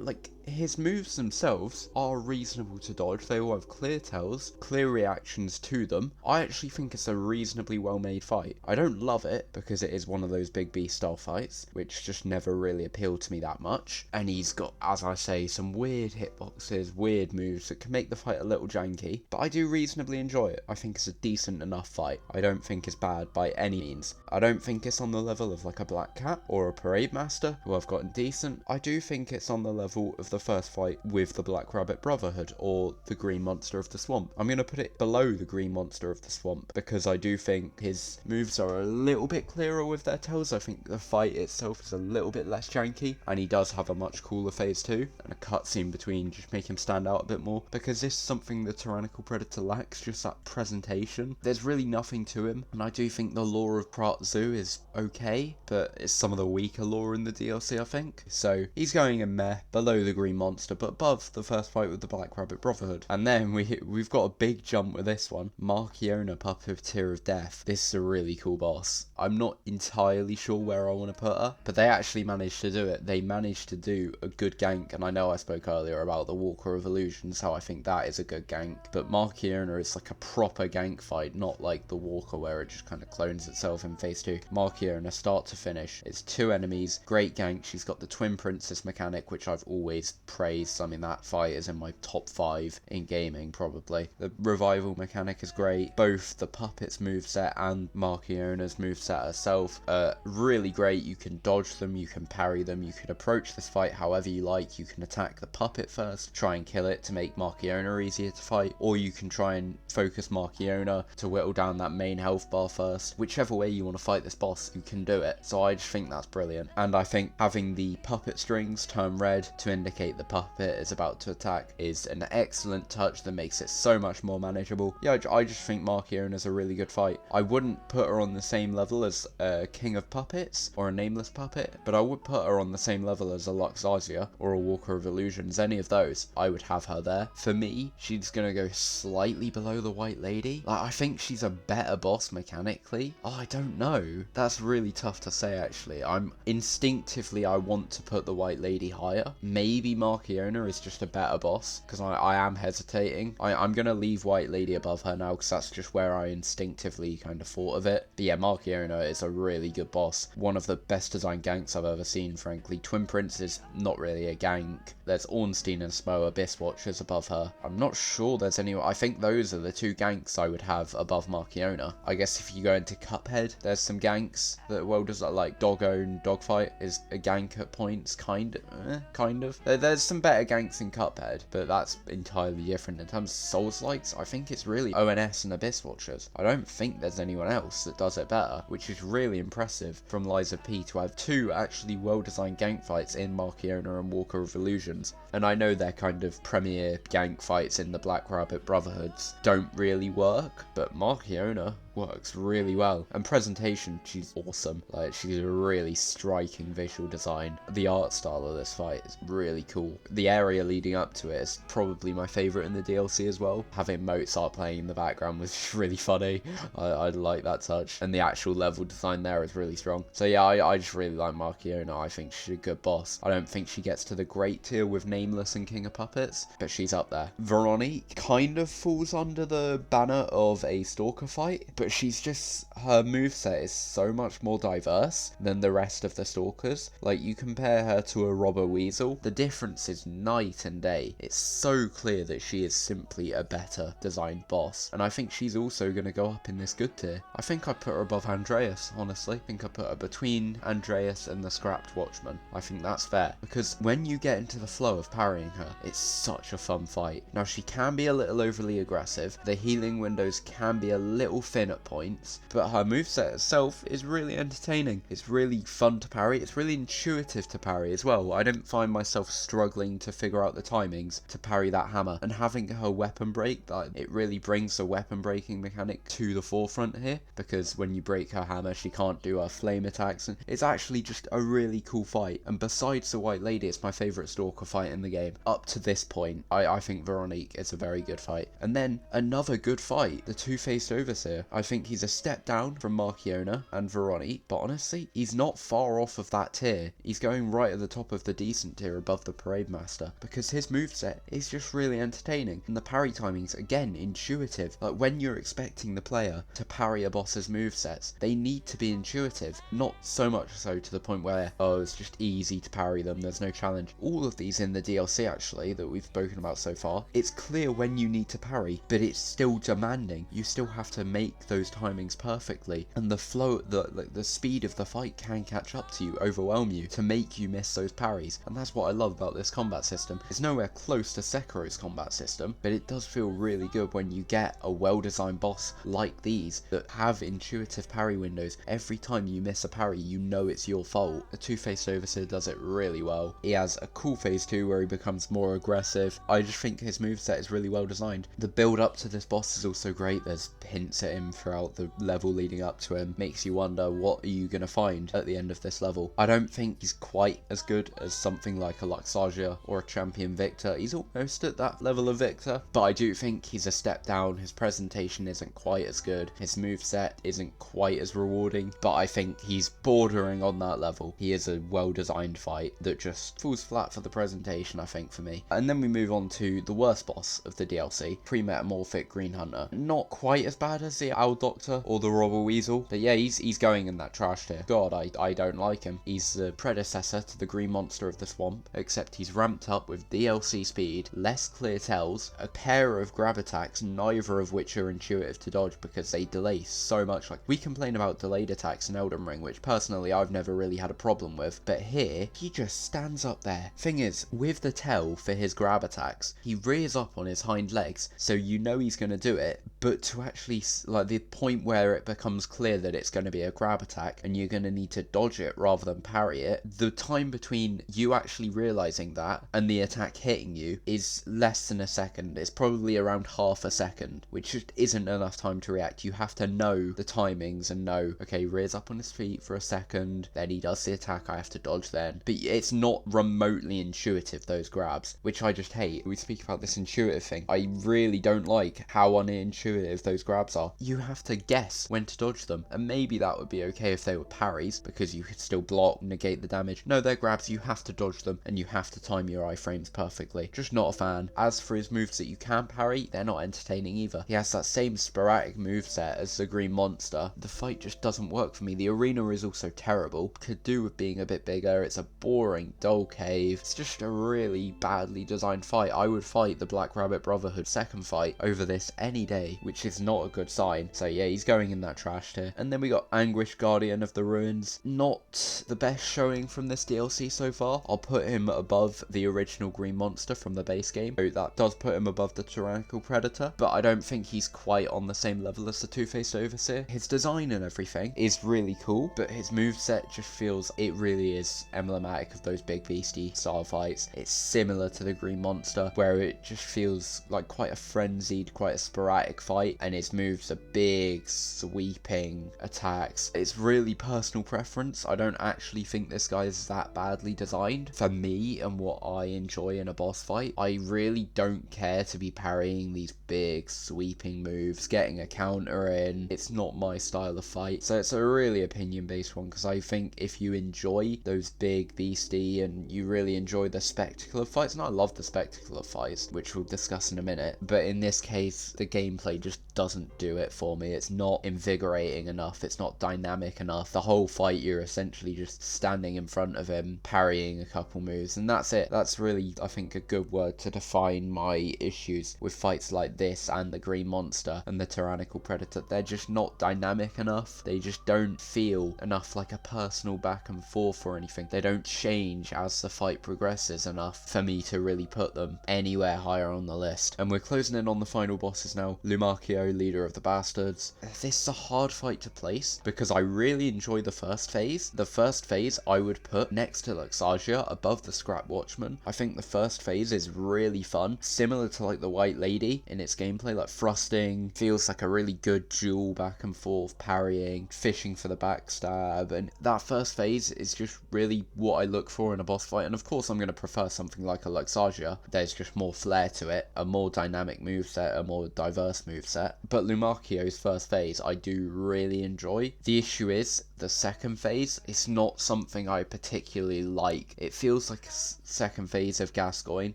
his moves themselves are reasonable to dodge. They all have clear tells, clear reactions to them. I actually think it's a reasonably well made fight. I don't love it because it is one of those big beast style fights, which just never really appealed to me that much. And he's got, as I say, some weird hitboxes, weird moves that can make the fight a little janky, but I do reasonably enjoy it. I think it's a decent enough fight. I don't think it's bad by any means. I don't think it's on the level of like a Black Cat or a Parade Master, who I've gotten decent. I do think it's on the level of the first fight with the Black Rabbit Brotherhood or the Green Monster of the Swamp. I'm going to put it below the Green Monster of the Swamp because I do think his moves are a little bit clearer with their tells. I think the fight itself is a little bit less janky, and he does have a much cooler phase 2 and a cutscene between just make him stand out a bit more, because this is something the Tyrannical Predator lacks, just that presentation. There's really nothing to him, and I do think the lore of Prat Zoo is okay, but it's some of the weaker lore in the DLC, I think. So he's going in meh, below the Green Monster, but above the first fight with the Black Rabbit Brotherhood. And then we've got a big jump with this one, Marchiona, Puppeteer of Death. This is a really cool boss. I'm not entirely sure where I want to put her, but they actually managed to do it. They managed to do a good gank, and I know I spoke earlier about the Walker of Illusions, how I think that is a good gank, but Marchiona is like a proper gank fight, not like the Walker where it just kind of clones itself in phase 2. Marchiona, start to finish, it's 2 enemies, great gank. She's got the Twin Princess mechanic, which I've always praised. I mean, that fight is in my top 5 in gaming, probably. The revival mechanic is great. Both the Puppet's moveset and Marchiona's moveset herself are really great. You can dodge them, you can parry them, you can approach this fight however you like. You can attack the Puppet first, try and kill it to make Marchiona easier to fight, or you can try and focus Marchiona to whittle down that main health bar first. Whichever way you want to fight this boss, you can do it. So I just think that's brilliant. And I think having the Puppet strings turn red to indicate the Puppet is about to attack is an excellent touch that makes it so much more manageable. Yeah, I just think Marchiona's a really good fight. I wouldn't put her on the same level as a King of Puppets or a Nameless Puppet, but I would put her on the same level as a Luxasia or a Walker of Illusions. Any of those, I would have her there. For me, she's gonna go slightly below the White Lady. Like, I think she's a better boss mechanically. Oh, I don't know. That's really tough to say, actually. Instinctively, I want to put the White Lady higher. Maybe Marchiona is just a better boss, because I am hesitating. I'm going to leave White Lady above her now, because that's just where I instinctively kind of thought of it. But yeah, Marchiona is a really good boss. One of the best designed ganks I've ever seen, frankly. Twin Prince is not really a gank. There's Ornstein and Smo Abyss Watchers above her. I'm not sure there's any... I think those are the 2 ganks I would have above Marchiona. I guess if you go into Cuphead, there's some ganks that well does, like Doggo and Dogfight is a gank at points, kind of. There's some better ganks in Cuphead, but that's entirely different. In terms of Souls-likes, I think it's really ONS and Abyss Watchers. I don't think there's anyone else that does it better, which is really impressive from Liza P to have 2 actually well-designed gank fights in Marchiona and Walker of Illusions. And I know their kind of premier gank fights in the Black Rabbit Brotherhoods don't really work, but Marchiona works really well. And presentation, she's awesome. Like, she's a really striking visual design. The art style of this fight is really cool. The area leading up to it is probably my favourite in the DLC as well. Having Mozart playing in the background was really funny. I like that touch. And the actual level design there is really strong. So yeah, I just really like Marchiona. I think she's a good boss. I don't think she gets to the great tier with Nameless and King of Puppets, but she's up there. Veronique kind of falls under the banner of a Stalker fight, but but her moveset is so much more diverse than the rest of the Stalkers. Like, you compare her to a Robber Weasel, the difference is night and day. It's so clear that she is simply a better designed boss, and I think she's also going to go up in this good tier. I think I'd put her above Andreas, honestly. I think I'd put her between Andreas and the Scrapped Watchman. I think that's fair, because when you get into the flow of parrying her, it's such a fun fight. Now, she can be a little overly aggressive, the healing windows can be a little thin at points, but her moveset itself is really entertaining. It's really fun to parry, it's really intuitive to parry as well. I don't find myself struggling to figure out the timings to parry that hammer, and having her weapon break, it really brings the weapon breaking mechanic to the forefront here, because when you break her hammer she can't do her flame attacks, and it's actually just a really cool fight. And besides the White Lady, it's my favourite Stalker fight in the game. Up to this point, I think Veronique is a very good fight. And then another good fight, the Two-Faced Overseer. I think he's a step down from Marchiona and Veronique, but honestly, he's not far off of that tier. He's going right at the top of the decent tier above the Parade Master, because his moveset is just really entertaining, and the parry timings, again, intuitive. Like, when you're expecting the player to parry a boss's movesets, they need to be intuitive, not so much so to the point where, oh, it's just easy to parry them, there's no challenge. All of these in the DLC, actually, that we've spoken about so far, it's clear when you need to parry, but it's still demanding. You still have to make those timings perfectly, and the flow, the speed of the fight can catch up to you, overwhelm you, to make you miss those parries. And that's what I love about this combat system. It's nowhere close to Sekiro's combat system, but it does feel really good when you get a well-designed boss like these that have intuitive parry windows. Every time you miss a parry, you know it's your fault. The Two-Faced Overseer does it really well. He has a cool phase 2 where he becomes more aggressive. I just think his moveset is really well designed. The build up to this boss is also great. There's hints at him throughout the level leading up to him. Makes you wonder, what are you going to find at the end of this level? I don't think he's quite as good as something like a Luxagia or a Champion Victor. He's almost at that level of Victor, but I do think he's a step down. His presentation isn't quite as good. His moveset isn't quite as rewarding, but I think he's bordering on that level. He is a well-designed fight that just falls flat for the presentation, I think, for me. And then we move on to the worst boss of the DLC, Pre-Metamorphic Green Hunter. Not quite as bad as the Owl Doctor or the Robber Weasel, but yeah, he's going in that trash tier. God, I don't like him. He's the predecessor to the Green Monster of the Swamp, except he's ramped up with DLC speed, less clear tells, a pair of grab attacks, neither of which are intuitive to dodge because they delay so much. Like, we complain about delayed attacks in Elden Ring, which personally I've never really had a problem with, but here, he just stands up there. Thing is, with the tell for his grab attacks, he rears up on his hind legs, so you know he's going to do it, but to actually, like, the point where it becomes clear that it's going to be a grab attack and you're going to need to dodge it rather than parry it, the time between you actually realizing that and the attack hitting you is less than a second. It's probably around half a second, which just isn't enough time to react. You have to know the timings and know, okay, he rears up on his feet for a second, then he does the attack, I have to dodge then. But it's not remotely intuitive, those grabs, which I just hate. We speak about this intuitive thing. I really don't like how unintuitive those grabs are. You have to guess when to dodge them, and maybe that would be okay if they were parries, because you could still block, negate the damage. No, they're grabs, you have to dodge them, and you have to time your iframes perfectly. Just not a fan. As for his moves that you can parry, they're not entertaining either. He has that same sporadic moveset as the Green Monster. The fight just doesn't work for me. The arena is also terrible. Could do with being a bit bigger. It's a boring, dull cave. It's just a really badly designed fight. I would fight the Black Rabbit Brotherhood second fight over this any day, which is not a good sign. So yeah, he's going in that trash tier. And then we got Anguish, Guardian of the Ruins. Not the best showing from this DLC so far. I'll put him above the original Green Monster from the base game. So that does put him above the Tyrannical Predator, but I don't think he's quite on the same level as the Two-Faced Overseer. His design and everything is really cool, but his moveset just feels, it really is emblematic of those big beastie style fights. It's similar to the Green Monster, where it just feels like quite a frenzied, quite a sporadic fight, and his moves are big, sweeping attacks. It's really personal preference. I don't actually think this guy is that badly designed for me and what I enjoy in a boss fight. I really don't care to be parrying these big sweeping moves, getting a counter in. It's not my style of fight. So it's a really opinion based one, because I think if you enjoy those big beastie and you really enjoy the spectacle of fights, and I love the spectacle of fights, which we'll discuss in a minute, but in this case the gameplay just doesn't do it for for me. It's not invigorating enough. It's not dynamic enough. The whole fight, you're essentially just standing in front of him, parrying a couple moves, and that's it. That's really, I think, a good word to define my issues with fights like this and the Green Monster and the Tyrannical Predator. They're just not dynamic enough. They just don't feel enough like a personal back and forth or anything. They don't change as the fight progresses enough for me to really put them anywhere higher on the list. And we're closing in on the final bosses now. Lumacchio, leader of the Bastards. This is a hard fight to place because I really enjoy the first phase. The first phase I would put next to Luxagia, above the Scrap Watchman. I think the first phase is really fun, similar to like the White Lady in its gameplay, like thrusting, feels like a really good duel back and forth, parrying, fishing for the backstab, and that first phase is just really what I look for in a boss fight. And of course I'm going to prefer something like a Luxagia. There's just more flair to it, a more dynamic moveset, a more diverse moveset. But Lumacchio's first phase I do really enjoy. The issue is the second phase, it's not something I particularly like. It feels like a second phase of Gascoigne.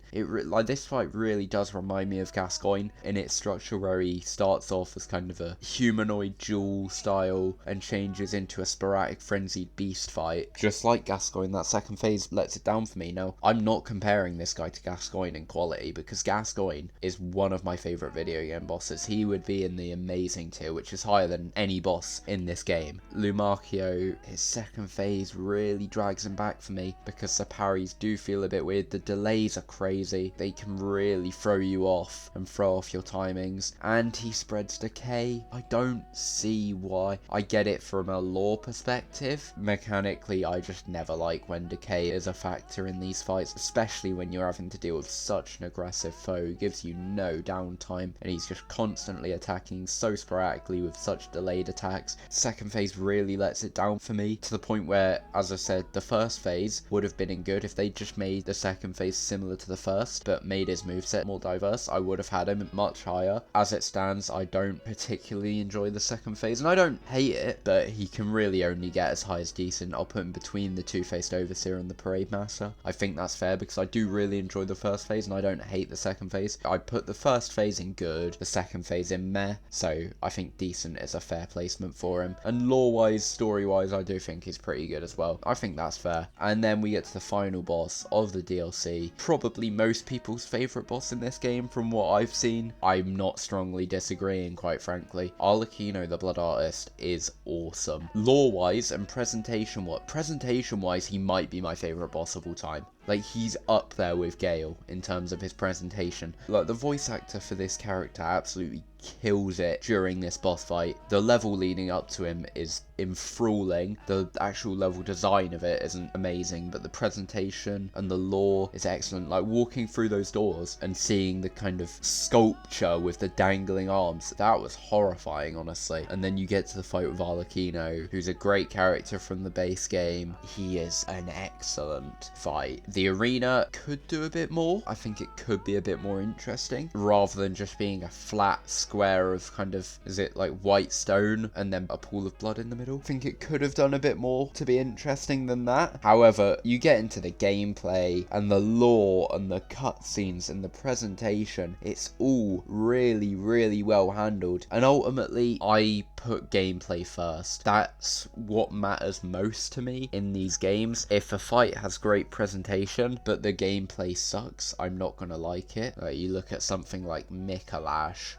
Like this fight really does remind me of Gascoigne in its structure, where he starts off as kind of a humanoid duel style and changes into a sporadic frenzied beast fight. Just like Gascoigne, that second phase lets it down for me. Now, I'm not comparing this guy to Gascoigne in quality, because Gascoigne is one of my favourite video game bosses. He would be in the amazing tier, which is higher than any boss in this game. Lumacchio, his second phase really drags him back for me, because the parries do feel a bit weird. The delays are crazy. They can really throw you off and throw off your timings. And he spreads decay. I don't see why. I get it from a lore perspective. Mechanically, I just never like when decay is a factor in these fights, especially when you're having to deal with such an aggressive foe who gives you no downtime, and he's just constantly attacking so sporadically with such delayed attacks. Second phase really lets it down for me, to the point where, as I said, the first phase would have been good if they just made the second phase similar to the first, but made his moveset more diverse. I would have had him much higher. As it stands, I don't particularly enjoy the second phase, and I don't hate it, but he can really only get as high as decent. I'll put him between the Two-Faced Overseer and the Parade Master. I think that's fair, because I do really enjoy the first phase, and I don't hate the second phase. I put the first phase in good, the second phase in meh, so I think decent is a fair placement for him. And lore-wise, story-wise, I do think he's pretty good as well. I think that's fair. And then we get to the final boss of the DLC, probably most people's favourite boss in this game from what I've seen. I'm not strongly disagreeing, quite frankly. Arlecchino, the Blood Artist, is awesome. Lore-wise and presentation-wise, he might be my favourite boss of all time. Like, he's up there with Gale in terms of his presentation. Like, the voice actor for this character absolutely kills it during this boss fight. The level leading up to him is enthralling. The actual level design of it isn't amazing, but the presentation and the lore is excellent. Like, walking through those doors and seeing the kind of sculpture with the dangling arms, that was horrifying, honestly. And then you get to the fight with Arlecchino, who's a great character from the base game. He is an excellent fight. The arena could do a bit more. I think it could be a bit more interesting, rather than just being a flat square of kind of, is it like white stone and then a pool of blood in the middle? I think it could have done a bit more to be interesting than that. However, you get into the gameplay and the lore and the cutscenes and the presentation, it's all really, really well handled. And ultimately, I put gameplay first. That's what matters most to me in these games. If a fight has great presentation, but the gameplay sucks, I'm not gonna like it. You look at something like Mikalash.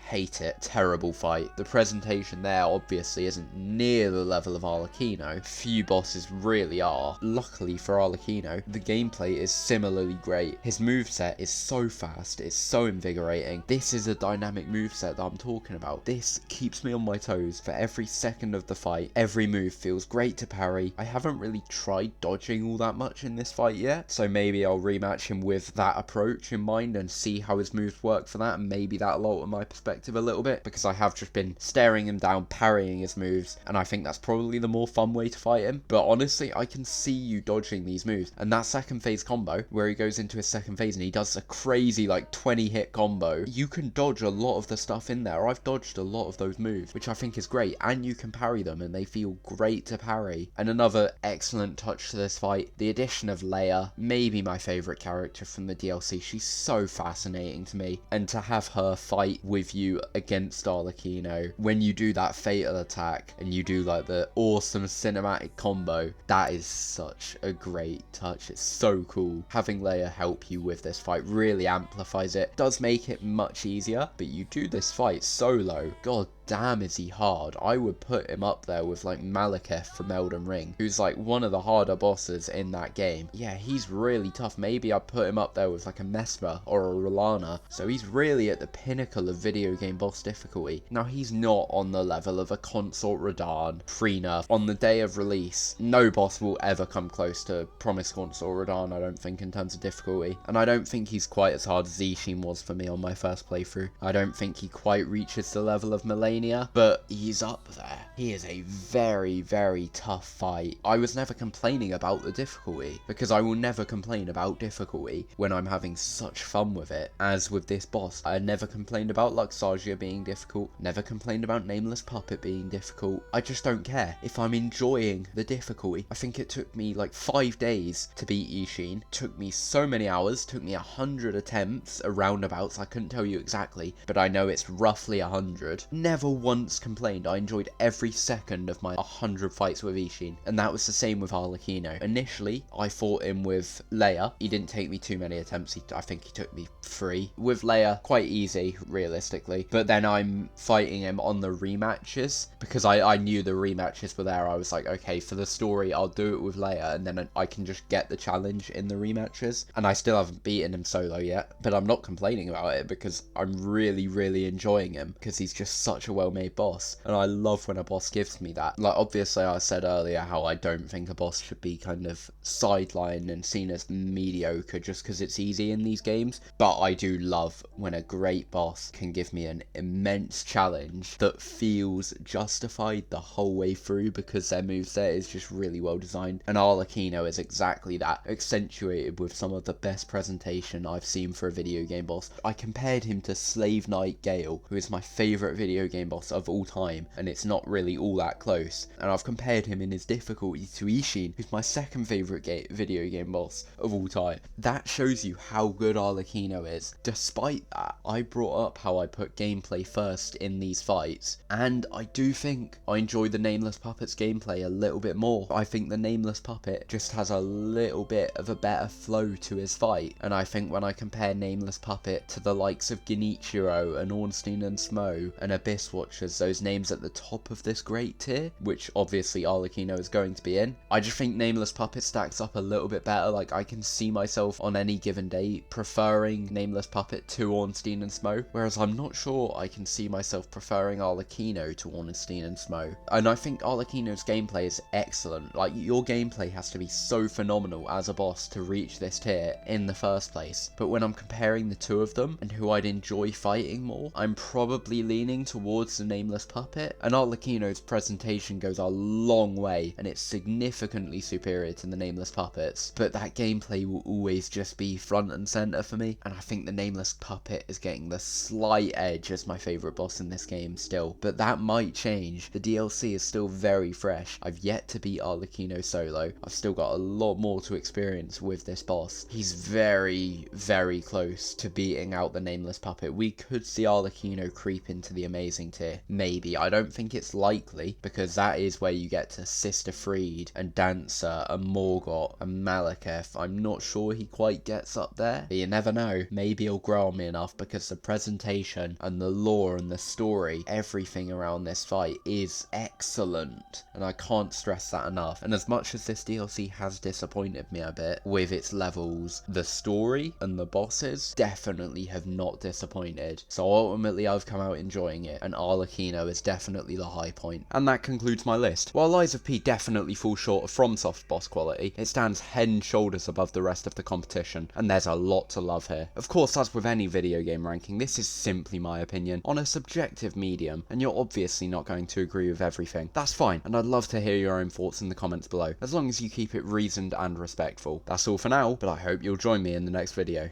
Hate it. Terrible fight. The presentation there obviously isn't near the level of Arlecchino. Few bosses really are. Luckily for Arlecchino, the gameplay is similarly great. His moveset is so fast, it's so invigorating. This is a dynamic moveset that I'm talking about. This keeps me on my toes for every second of the fight. Every move feels great to parry. I haven't really tried dodging all that much in this fight yet, so maybe I'll rematch him with that approach in mind and see how his moves work for that, and maybe that'll alter my perspective a little bit, because I have just been staring him down, parrying his moves, and I think that's probably the more fun way to fight him. But honestly, I can see you dodging these moves, and that second phase combo where he goes into his second phase and he does a crazy like 20 hit combo, you can dodge a lot of the stuff in there. I've dodged a lot of those moves, which I think is great, and you can parry them and they feel great to parry. And another excellent touch to this fight, the addition of Leia, maybe my favourite character from the DLC. She's so fascinating to me, and to have her fight with you you against Arlecchino, when you do that fatal attack and you do like the awesome cinematic combo, that is such a great touch. It's so cool. Having Leia help you with this fight really amplifies it. Does make it much easier, but you do this fight solo, god damn is he hard. I would put him up there with like Malekith from Elden Ring, who's like one of the harder bosses in that game. Yeah, he's really tough. Maybe I'd put him up there with like a Mesmer or a R'hllana. So he's really at the pinnacle of video game boss difficulty. Now he's not on the level of a Consort Radahn pre-nerf. On the day of release, no boss will ever come close to Promised Consort Radahn, I don't think, in terms of difficulty. And I don't think he's quite as hard as Ishin was for me on my first playthrough. I don't think he quite reaches the level of Malenia, but he's up there. He is a very, very tough fight. I was never complaining about the difficulty, because I will never complain about difficulty when I'm having such fun with it. As with this boss, I never complained about Luxargia being difficult, never complained about Nameless Puppet being difficult. I just don't care if I'm enjoying the difficulty. I think it took me like 5 days to beat Ishin. Took me so many hours, took me 100 attempts, roundabouts, I couldn't tell you exactly, but I know it's roughly 100. Never once complained. I enjoyed every second of my 100 fights with Ishin, and that was the same with Arlecchino. Initially, I fought him with Leia. He didn't take me too many attempts. I think he took me 3. With Leia, quite easy, realistically. But then I'm fighting him on the rematches, because I knew the rematches were there. I was like, okay, for the story, I'll do it with Leia, and then I can just get the challenge in the rematches. And I still haven't beaten him solo yet, but I'm not complaining about it, because I'm really, really enjoying him, because he's just such a well-made boss, and I love when a boss gives me that. Like, obviously I said earlier how I don't think a boss should be kind of sidelined and seen as mediocre just because it's easy in these games, but I do love when a great boss can give me an immense challenge that feels justified the whole way through, because their moveset is just really well designed, and Arlecchino is exactly that, accentuated with some of the best presentation I've seen for a video game boss. I compared him to Slave Knight Gale, who is my favourite video game boss of all time, and it's not really all that close. And I've compared him in his difficulty to Ishin, who's my second favourite video game boss of all time. That shows you how good Arlecchino is. Despite that, I brought up how I put gameplay first in these fights, and I do think I enjoy the Nameless Puppet's gameplay a little bit more. I think the Nameless Puppet just has a little bit of a better flow to his fight, and I think when I compare Nameless Puppet to the likes of Genichiro and Ornstein and Smo and Abyss Watchers, those names at the top of this great tier, which obviously Arlecchino is going to be in, I just think Nameless Puppet stacks up a little bit better. Like, I can see myself on any given day preferring Nameless Puppet to Ornstein and Smo, whereas I'm not sure I can see myself preferring Arlecchino to Ornstein and Smo. And I think Arlecchino's gameplay is excellent. Like, your gameplay has to be so phenomenal as a boss to reach this tier in the first place. But when I'm comparing the two of them and who I'd enjoy fighting more, I'm probably leaning towards the Nameless Puppet, and Arlecchino's presentation goes a long way, and it's significantly superior to the Nameless Puppets, but that gameplay will always just be front and center for me, and I think the Nameless Puppet is getting the slight edge as my favorite boss in this game still, but that might change. The DLC is still very fresh. I've yet to beat Arlecchino solo. I've still got a lot more to experience with this boss. He's very, very close to beating out the Nameless Puppet. We could see Arlecchino creep into the amazing tier. Maybe. I don't think it's likely, because that is where you get to Sister Freed and Dancer and Morgott and Malekith. I'm not sure he quite gets up there, but you never know. Maybe he'll grow on me enough, because the presentation and the lore and the story, everything around this fight is excellent, and I can't stress that enough. And as much as this DLC has disappointed me a bit with its levels, the story and the bosses definitely have not disappointed. So ultimately I've come out enjoying it, and Arlecchino is definitely the high point. And that concludes my list. While Lies of P definitely falls short of FromSoft's boss quality, it stands head and shoulders above the rest of the competition, and there's a lot to love here. Of course, as with any video game ranking, this is simply my opinion on a subjective medium, and you're obviously not going to agree with everything. That's fine, and I'd love to hear your own thoughts in the comments below, as long as you keep it reasoned and respectful. That's all for now, but I hope you'll join me in the next video.